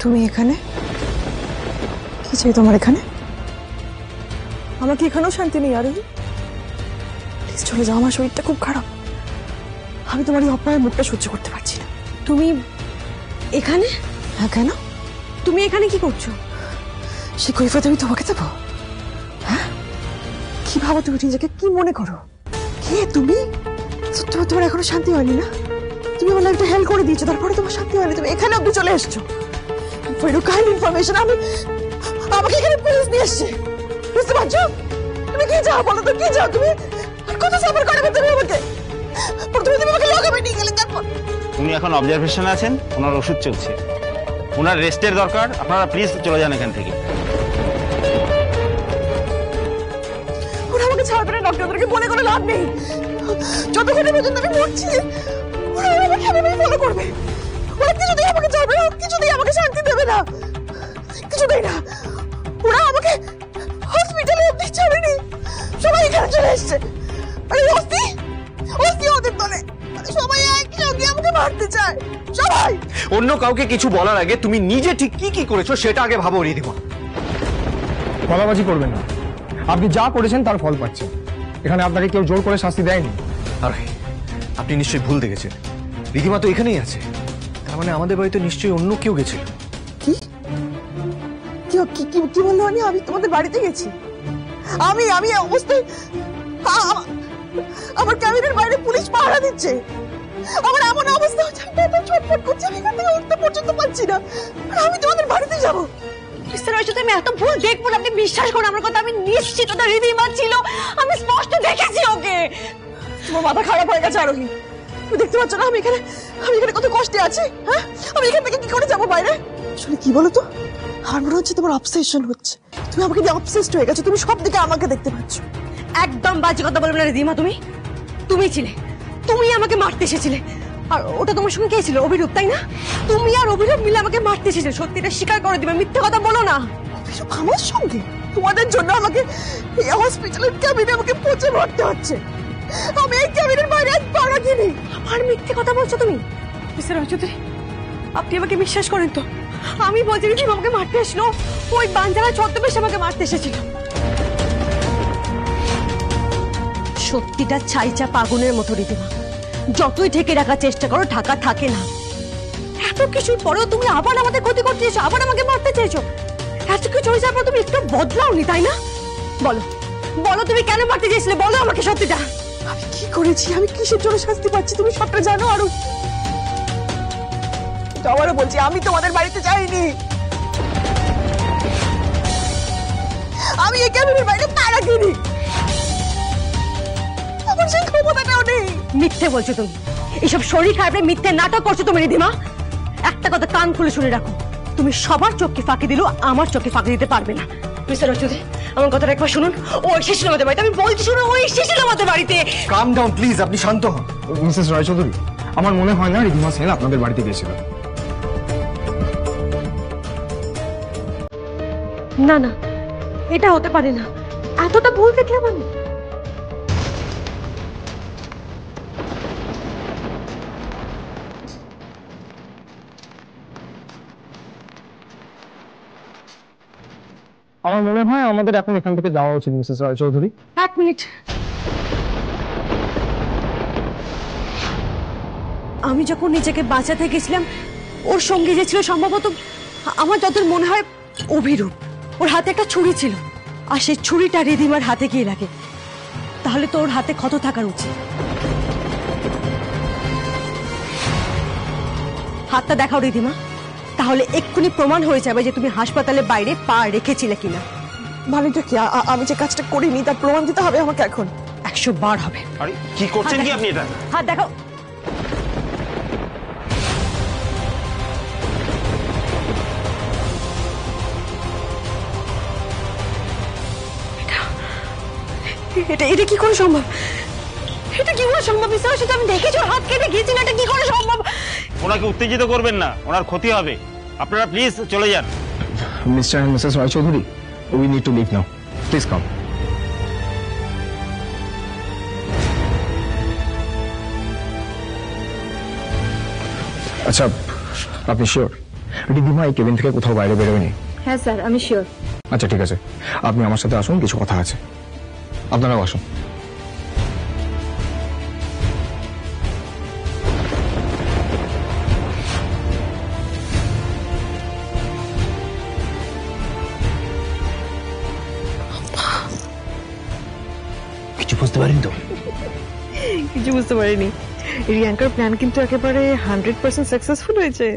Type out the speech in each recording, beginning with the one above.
তুমি এখানে কি চাই তোমার এখানে? আমার কি এখানেও শান্তি নেই আরোহী? প্লিজ চলে যাও, আমার শরীরটা খুব খারাপ। আমি তোমার এই অপমানের মুখটা সহ্য করতে পারছি না। তুমি এখানে? হ্যাঁ, কেন? তুমি এখানে কি করছো? সে কৈফিয়ত আমি তোমাকে দেবো? হ্যাঁ, কি ভাবো তুমি নিজেকে? কি মনে করো? কে তুমি? তোমার এখনো শান্তি হয়নি না? তুমি আমার লাইফটা হেল্প করে দিয়েছো, তারপরে তোমার শান্তি হয়নি, তুমি এখানে অব্দি চলে এসছো। ফর ইউর কাইন্ড ইনফরমেশন, আমাকে এখানে পুলিশ নিয়ে এসছে, বুঝতে পারছো? তুমি কি চাও বলো তো, কি চাও তুমি? আর কত সাফার করাবে তুমি আমাকে? প্রথমে তুমি আমাকে লগাবে নিয়ে গেলে, তারপর উনি এখন অবজারভেশনে আছেন, ওনার ওষুধ চলছে, ওনার রেস্টের দরকার। আপনারা প্লিজ চলে যান এখান থেকে। ওরা আমাকে ছাড়বে না, ডক্টরদেরকে বলে কোনো লাভ নেই। যতক্ষণ পর্যন্ত আমি মরছি ওরা আমাকে এভাবেই ফলো করবে। ওরা কিছুতেই আমাকে ছাড়বে না, কিছুতেই আমাকে শান্তি দেবে না, কিছুতেই না। ওরা আমাকে হসপিটালে অব্দি ছাড়েনি, সবাই এখানে চলে এসছে। আরে অস্তি ওদের দলে সবাই একসঙ্গে আমাকে মারতে চায়, সবাই। অন্য কাউকে কিছু বলার আগে তুমি নিজে ঠিক কি কি করেছো সেটা আগে ভাবো রিদিমা। গলাবাজি করবেন না, আপনি যা করেছেন তার ফল পাচ্ছেন। এখানে আপনাকে কেউ জোর করে শাস্তি দেয়নি। আরে আপনি নিশ্চয়ই ভুল দেখেছেন, রিদিমা তো এখানেই আছে, তার মানে আমাদের বাড়িতে নিশ্চয়ই অন্য কেউ গেছিল। কি কি কি বললো? আমি তোমাদের বাড়িতে গেছি? আমি অবস্থায় আমার ক্যাবিনের বাইরে পুলিশ পাহারা দিচ্ছে, আমার এমন অবস্থা হচ্ছে আমি ছটফট করছি, আমি এখান থেকে উঠতে পর্যন্ত পারছি না, আমি তোমাদের বাড়িতে যাবো? মিস্টার রয়চৌধুরী, আমি এত ভুল দেখবো না, আপনি বিশ্বাস করুন আমার কথা। আমি নিশ্চিত ওটা রিদিমা ছিল, আমি স্পষ্ট দেখেছি ওকে। তোমার মাথা খারাপ হয়ে গেছে আরোহী, তুমি দেখতে পাচ্ছ না আমি এখানে কত কষ্টে আছি? হ্যাঁ, আমি এখান থেকে কি করে যাবো বাইরে? আসলে কি বলো তো, আমার মনে হচ্ছে তোমার অবসেশন হচ্ছে, তুমি আমাকে দিয়ে অবসেসড হয়ে গেছো, তুমি সব দিকে আমাকে দেখতে পাচ্ছ। একদম বাজে কথা বলবে না রিদিমা, তুমি ছিলে, তুমি আমাকে মারতে এসেছিলে। আর ওটা তোমার সঙ্গে কে ছিল? অভিরূপ, তাই না? তুমি আর অভিরূপ মিলে আমাকে মারতে এসেছিলে, সত্যিটা স্বীকার করে দিবে, মিথ্যে কথা বলো না। অভিরূপ আমার সঙ্গে? তোমাদের জন্য আমাকে এই হসপিটালের ক্যাবিনে আমাকে পচে মরতে হচ্ছে, আমি এই ক্যাবিনের বাইরে এক পা রাখিনি। আমার মিথ্যে কথা বলছো তুমি? মিস্টার রয়চৌধুরী, আপনি আমাকে বিশ্বাস করেন তো? আমি বলছি রিদিমা আমাকে মারতে এসলো, ওই বাঞ্জারা ছদ্মবেশে আমাকে মারতে এসেছিল। সত্যিটা ছাইচা আগুনের মতো রিদিমা, যতই ঢেকে রাখার চেষ্টা করো ঢাকা থাকে না। এত কিছুর পরেও তুমি আবার আমাদের ক্ষতি করতে চাইছো, আবার আমাকে মারতে চাইছো। এত কিছু হয়ে যাওয়ার পর তুমি একটু বদলাওনি, তাই না? বলো বলো, তুমি কেন মারতে চাইছিলে? বলো আমাকে সত্যিটা। আমি কি করেছি, আমি কিসের জন্য শাস্তি পাচ্ছি তুমি সবটা জানো। আরো আবারও বলছি, আমি তোমাদের বাড়িতে যাইনি, আমি এই ক্যাবিনের বাইরে পা রাখিনি, আমার সেই ক্ষমতাটাও নেই। মিথ্যে বলছো তুমি, এইসব শরীর খারাপে মিথ্যে নাটক করছো তুমি রিদিমা। একটা কথা কান খুলে শুনে রাখো, তুমি সবার চোখকে ফাঁকি দিলেও আমার চোখে ফাঁকি দিতে পারবে না। মিস্টার রয়চৌধুরী, আমার কথাটা একবার শুনুন। ও এসেছিল আমাদের বাড়িতে, আমি বলছি শুনুন, ও এসেছিল আমাদের বাড়িতে। কাম ডাউন প্লিজ, আপনি শান্ত হন। মিসেস রায়চৌধুরী, আমার মনে হয় না রিদিমা সেন আপনাদের বাড়িতে গেছিল। না না, এটা হতে পারে না, এতটা ভুল দেখলাম আমি। আমার মনে হয় আমাদের এখন এখান থেকে যাওয়া উচিত মিসেস রায়চৌধুরী। এক মিনিট, আমি যখন নিজেকে বাঁচাতে গেছিলাম, ওর সঙ্গে যে ছিল সম্ভবত, আমার যতদূর মনে হয় অভিরূপ। ওর হাতে একটা ছুরি ছিল, আর সেই ছুরিটা রিদিমার হাতে গিয়ে লাগে, তাহলে তো ওর হাতে ক্ষত থাকার উচিত। হাতটা দেখাও রিদিমা, তাহলে এক্ষুনি প্রমাণ হয়ে যাবে যে তুমি হাসপাতালের বাইরে পা রেখেছিলে কিনা। মানেটা কি? আমি যে কাজটা করিনি তার প্রমাণ দিতে হবে আমাকে এখন? 100 বার হবে। আরে কি করছেন কি আপনি? এটা হাত দেখাও। এটা কি করে সম্ভব? এটা কি করে সম্ভব? মিস্টার, আমি দেখেছি ওর হাত কেটে গিয়েছি, না এটা কি করে সম্ভব? ওনাকে উত্তেজিত করবেন না, ওনার ক্ষতি হবে। আপনারা প্লিজ চলে যান। Mister and missus Roychowdhury, we need to leave now, please come. আচ্ছা, আপনি শিওর রিদিমা এই কেবিন থেকে কোথাও বাইরে বেরোয়নি? হ্যাঁ স্যার, আমি শিওর। আচ্ছা ঠিক আছে, আপনি আমার সাথে আসুন, কিছু কথা আছে। আপনারাও আসুন। কিছু বুঝতে পারেন তো? কিছু বুঝতে পারিনি। রিয়াঙ্কার প্ল্যান কিন্তু একেবারে 100% সাকসেসফুল হয়েছে।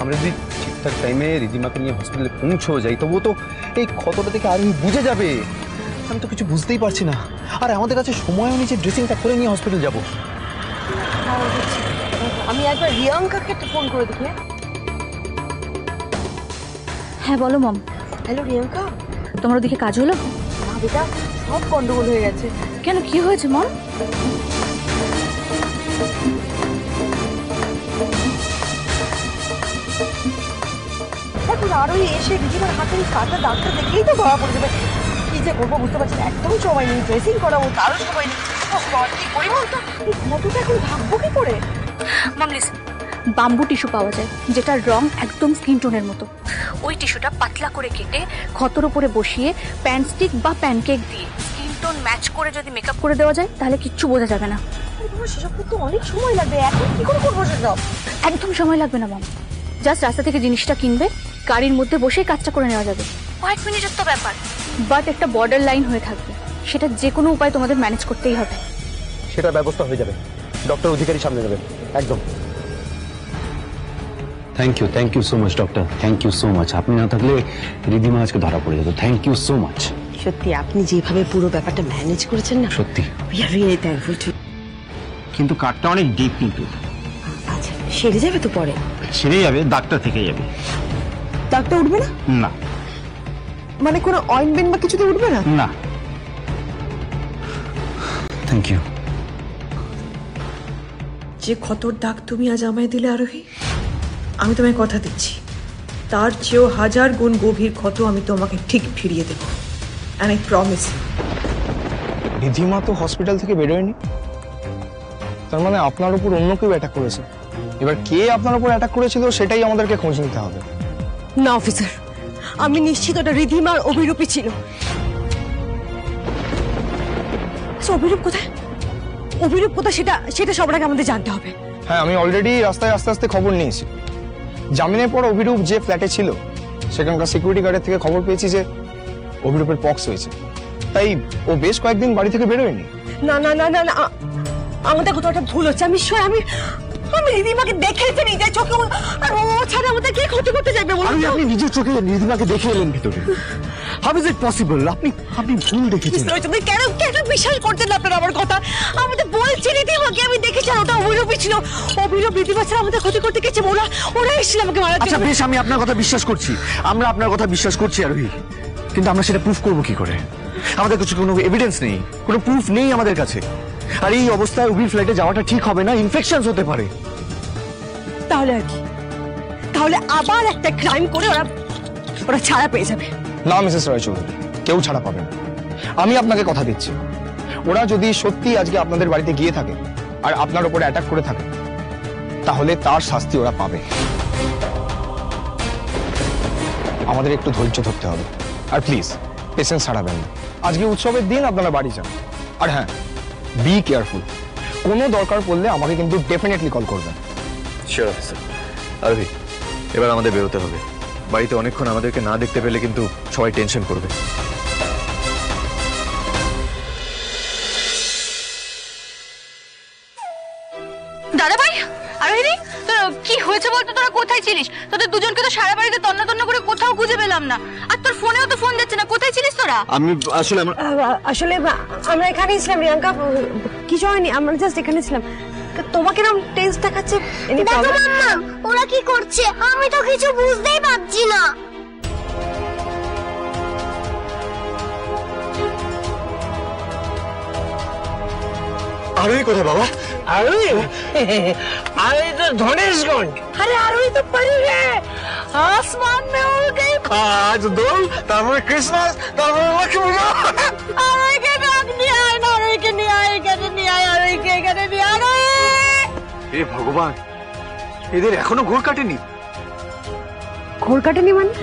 আমরা যদি ঠিকঠাক টাইমে রিদিমাকে নিয়ে হসপিটালে পৌঁছেও যাই, তবুও তো এই ক্ষতটা থেকে আরোহী বুঝে যাবে। আমি তো কিছু বুঝতেই পারছি না, আর আমাদের কাছে সময়ও নেই যে ড্রেসিংটা করে নিয়ে হসপিটাল যাবো। আমি একবার রিয়াঙ্কাকে একটু ফোন করে দেখি। হ্যাঁ বলো মম। হ্যালো রিয়াঙ্কা, তোমার ওদিকে কাজ হলো? না বেটা, সব গন্ডগোল হয়ে গেছে। কেন, কি হয়েছে মম? এখন আরোই এসে রিদিমার হাতের কাটা দাগটা দেখলেই তো ধরা পড়ে যাবে। কি যে করবো বুঝতে পারছি না, একদম সময় নেই, ড্রেসিং করাবো তারও সময় নেই। কি করি বলতো, এই ফটোটা এখন ঢাকবো কি করে? মম লিসেন, বাম্বু টিস্যু পাওয়া যায় যেটার রং একদম স্কিন টোনের মতো। ওই টিস্যুটা পাতলা করে কেটে ক্ষতর উপরে বসিয়ে প্যান স্টিক বা প্যানকেক দিয়ে স্কিন টোন ম্যাচ করে যদি মেকআপ করে দেওয়া যায় তাহলে কিচ্ছু বোঝা যাবে না। তোমার সেসব করতে অনেক সময় লাগবে, এখন কি করে করবো সেসব? একদম সময় লাগবে না মম, জাস্ট রাস্তা থেকে জিনিসটা কিনবে, গাড়ির মধ্যে বসে কাজটা করে নেওয়া যাবে। কয়েক মিনিটের তো ব্যাপার, বাট একটা বর্ডার লাইন হয়ে থাকবে, সেটা যে কোনো উপায় তোমাদের ম্যানেজ করতেই হবে। সেটার ব্যবস্থা হয়ে যাবে, ডক্টর অধিকারী সামনে যাবে একদম। Thank you so much doctor, thank you so much. আপনি না থাকলে রিদিমা আজকে ধরা পড়ে যেত। Thank you so much. সত্যি আপনি যেভাবে পুরো ব্যাপারটা ম্যানেজ করেছেন না, সত্যি। We are really thankful to. কিন্তু কাটটা অনেক ডিপ, কিন্তু আচ্ছা সেরে যাবে তো পরে? সেরে যাবে, দাগটা থেকে যাবে। দাগটা উঠবে না? না মানে কোনো অয়েন্টমেন্ট বা কিছুতে উঠবে না? না। Thank you. যে ক্ষতর দাগ তুমি আজ আমায় দিলে আরোহী, আমি তোমায় কথা দিচ্ছি তার চেয়েও 1000 গুণ গভীর ক্ষত আমি তোমাকে ঠিক ফিরিয়ে দেবো। And I promise. রিধিমা তো হসপিটাল থেকে বেরোয়নি, তার মানে আপনার উপর অন্য কেউ অ্যাটাক করেছে। এবার কে আপনার উপর অ্যাটাক করেছিল সেটাই আমাদেরকে খোঁজ নিতে হবে। না অফিসার, আমি নিশ্চিত ওটা রিধিমার অভিরূপী ছিল। অভিরূপ কোথায়? অভিরূপ কোথায় সেটা সেটা সবার আগে আমাদের জানতে হবে। হ্যাঁ, আমি অলরেডি রাস্তায় আস্তে আস্তে খবর নিয়েছি। জামিনের পর অভিরূপ যে ফ্ল্যাটে ছিল সেখানকার সিকিউরিটি গার্ডের থেকে খবর পেয়েছি যে অভিরূপের পক্স হয়েছে, তাই ও বেশ কয়েকদিন বাড়ি থেকে বেরোয়নি। না না না না না, আমাদের কোথাও একটা ভুল হচ্ছে। আমি শিওর আমি রিধিমাকে দেখেছি নিজের চোখে, আর ও ছাড়া আমাদের কে ক্ষতি করতে চাইবে বলুন? আপনি নিজের চোখে রিদিমাকে দেখে এলেন ভিতরে। How is it possible? আপনি ভুল দেখেছেন। তুমি কেন কেন বিশ্বাস করতেন না আপনারা আমার কথা? আমি তো বলছি রিধিমাকে আমি দেখেছি, আর ওটা অভিরূপী ছিল। অভিরূপ রিধিমা ছাড়া আমাদের ক্ষতি করতে গেছে, ওরা এসেছিল আমাকে মারার আচ্ছা জন্য। বেশ, আমি আপনার কথা বিশ্বাস করছি, আমরা আপনার কথা বিশ্বাস করছি আরোহী, কিন্তু আমরা সেটা প্রুফ করবো কি করে? আমাদের কাছে কোনো এভিডেন্স নেই, কোনো প্রুফ নেই আমাদের কাছে। আর এই অবস্থায় অভির ফ্লাইটে যাওয়াটা ঠিক হবে না, ইনফেকশন হতে পারে। তাহলে আর কি? তাহলে আবার একটা ক্রাইম করে ওরা ছাড়া পেয়ে যাবে। না মিসেস রায়চৌধুরী, কেউ ছাড়া পাবে না। আমি আপনাকে কথা দিচ্ছি, ওরা যদি সত্যি আজকে আপনাদের বাড়িতে গিয়ে থাকে আর আপনার উপরে অ্যাটাক করে থাকে, তাহলে তার শাস্তি ওরা পাবে। আমাদের একটু ধৈর্য ধরতে হবে, আর প্লিজ পেশেন্স হারাবেন না। আজকে উৎসবের দিন, আপনারা বাড়ি যান। আর হ্যাঁ, বি কেয়ারফুল। কোনো দরকার পড়লে আমাকে কিন্তু ডেফিনেটলি কল করবেন। Sure officer. আরোহী, এবার আমাদের বেরোতে হবে। বাড়িতে অনেকক্ষণ আমাদেরকে না দেখতে পেলে কিন্তু সবাই টেনশন করবে। দাদা ভাই, আরোহিণী, তোর কি হয়েছে বলতো? তোরা কোথায় ছিলিস? তোদের দুজনকে তো সারা বাড়িতে তন্ন তন্ন করে কোথাও খুঁজে পেলাম না, আর তোর ফোনেও তো ফোন যাচ্ছে না। কোথায় ছিলিস তোরা? আমি আসলে আসলে আমরা এখানেই ছিলাম রিয়াঙ্কা, কিছু হয়নি, আমরা জাস্ট এখানে ছিলাম। তোমাকে এরকম টেস্ট দেখাচ্ছে। ওরা কি করছে আমি তো কিছু বুঝতেই পারছি না। আরোহী কোথায় বাবা? আরোহী তো धनेशगंज। अरे आरोही तो परी है, आसमान में उड़ गई। আজ দোল, তারপরে ক্রিসমাস, তারপরে লক্ষ্মী পূজা। आरोही के नाक नहीं आए ना, आरोही के नहीं आए, कैसे नहीं आए? ভগবান, এদের এখনো ঘোর কাটেনি। ঘোর কাটেনি মানে?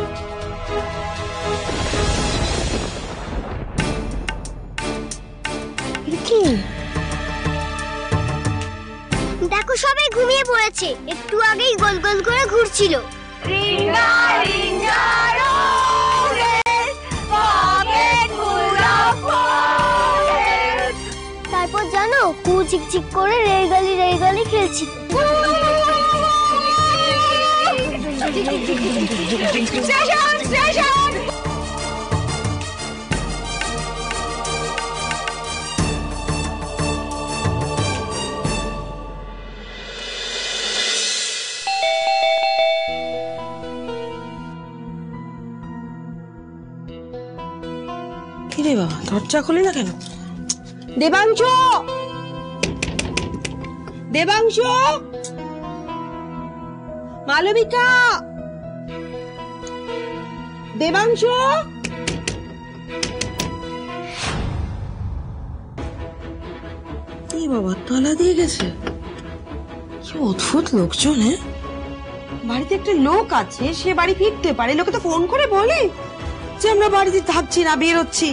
কি দেখো সবাই ঘুমিয়ে পড়েছে, একটু আগেই গোল গোল করে ঘুরছিল। তারপর জানো কু চিকচিক করে রেলগালি খেলছিল। কিরে বাবা, দরজা খুলি না কেন? দেবাংশু, দেবাংশু, মালবিকা, দেবাংশু। এই বাবা, তালা দিয়ে গেছে। কি অদ্ভুত লোকজন। হ্যাঁ, বাড়িতে একটা লোক আছে, সে বাড়ি ফিরতে পারে, লোকে তো ফোন করে বলে যে আমরা বাড়িতে থাকছি না, বেরোচ্ছি।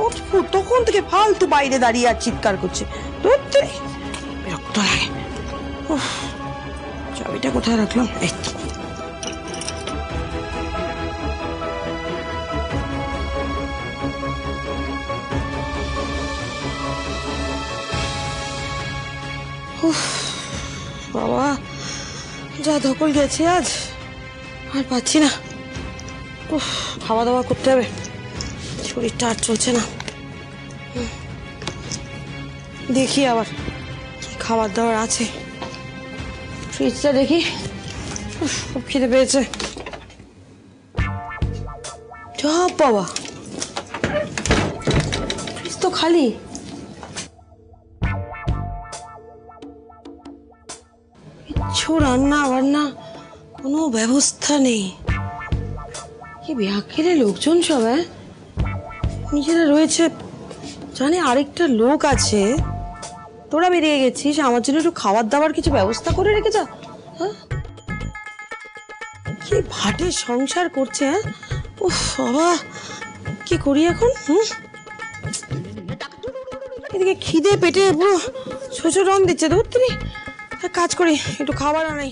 অদ্ভুত, তখন থেকে ফালতু বাইরে দাঁড়িয়ে আর চিৎকার করছে। বিরক্ত লাগে। চাবিটা কোথায় রাখলাম? এই তো। বাবা, যা ধকল গেছে আজ, আর পাচ্ছি না। খাওয়া দাওয়া করতে হবে, শরীরটা আর চলছে না। দেখি আবার কি খাবার দাবার আছে, ফ্রিজটা দেখি। খুব খিদে পেয়েছে। যা বাবা, ফ্রিজ তো খালি। কিছু রান্না বান্না কোনো ব্যবস্থা নেই। কি ব্যাকেলে লোকজন সব, নিজেরা রয়েছে, জানে আরেকটা লোক আছে। তোরা বেরিয়ে গেছিস, আমার জন্য একটু খাবার দাবার কিছু ব্যবস্থা করে রেখে যা। হ্যাঁ, কি ভাটে সংসার করছে। হ্যাঁ, উফ বাবা, কি করি এখন? এদিকে খিদে পেটে পুরো ছোট রং দিচ্ছে। ধরতে কাজ করি, একটু খাবার আনাই।